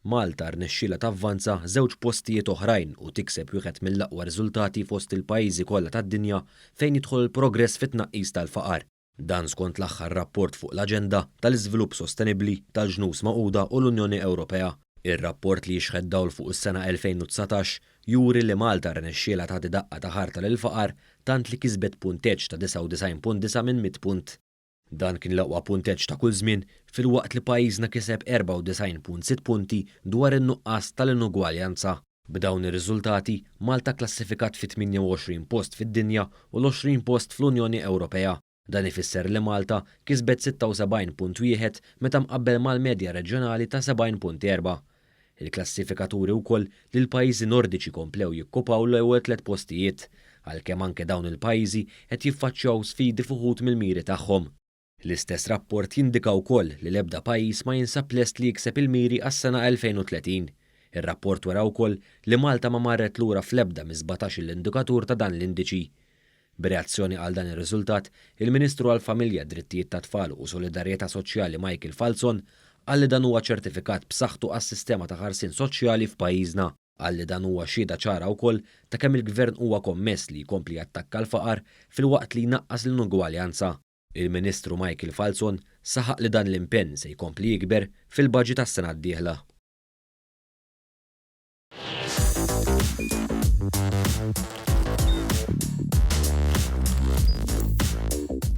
Malta rnexxielha tavvanza 2 postijiet oħrajn u tikseb wieħed mill-aqwa riżultati fost il-pajjiżi kollha tad-dinja fejn jidħol il-progress fit-tnaqqis tal-faqar. Dan skont l-aħħar rapport fuq l-aġenda tal-iżvilupp sostenibbli tal-Ġnus Magħquda u l-Unjoni Ewropea. Ir-rapport li jixħed dawl fuq is-sena 2019 juri li Malta rnexxielha tagħti daqqa ta' ħarta lill-faqar tant li kisbet punteġġ ta' 99.9 minn 100 punt. Dan kien l-aqwa punteġġ ta' kull żmien filwaqt li pajjiżna kiseb 94.6 punti dwar in-nuqqas tal-inugwaljanza. B'dawn ir-riżultati Malta klassifikat fi 28 post fid-dinja u l-20 post fl-Unjoni Ewropea. Dan ifisser li Malta kisbet 76.1 meta mqabbel mal-medja reġjonali ta' 70.4. Il-klassifikaturi wkoll li l-pajjiżi nordiċi komplew jikkupaw l-ewwel 3 postijiet, għalkemm anke dawn il-pajjiżi qed jiffaċċjaw sfidi fuħut mill-miri tagħhom. L-istess rapport jindika wkoll li l-ebda pajjiż ma jinsab lest li jikseb il-miri għas-sena 2030. Ir-rapport wera wkoll li Malta ma marret lura fl-ebda mi-17 l-indikatur ta' dan l-indiċi. B'reazzjoni għal dan ir-riżultat, il-Ministru għall-Familja, Drittijiet tat-Tfal u Solidarjetà Soċjali Michael Falzon qal li dan huwa ċertifikat b'saħħtu għas-sistema ta' ħarsien soċjali f'pajjiżna. Qal li dan huwa xhieda ċara wkoll ta' kemm il-Gvern huwa kommess li jkompli jattakka l-faqar filwaqt li jnaqqas l-inugwaljanza. Il-Ministru Michael Falzon saħaq li dan l-impenn se jkompli jikber fil-baġit tas-sena d-dieħla.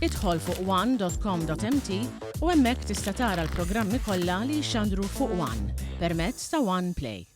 Idħol fuq one.com.mt u hemmhekk tista' tara l-programmi kollha li jxandru fuq One permezz ta' One Play.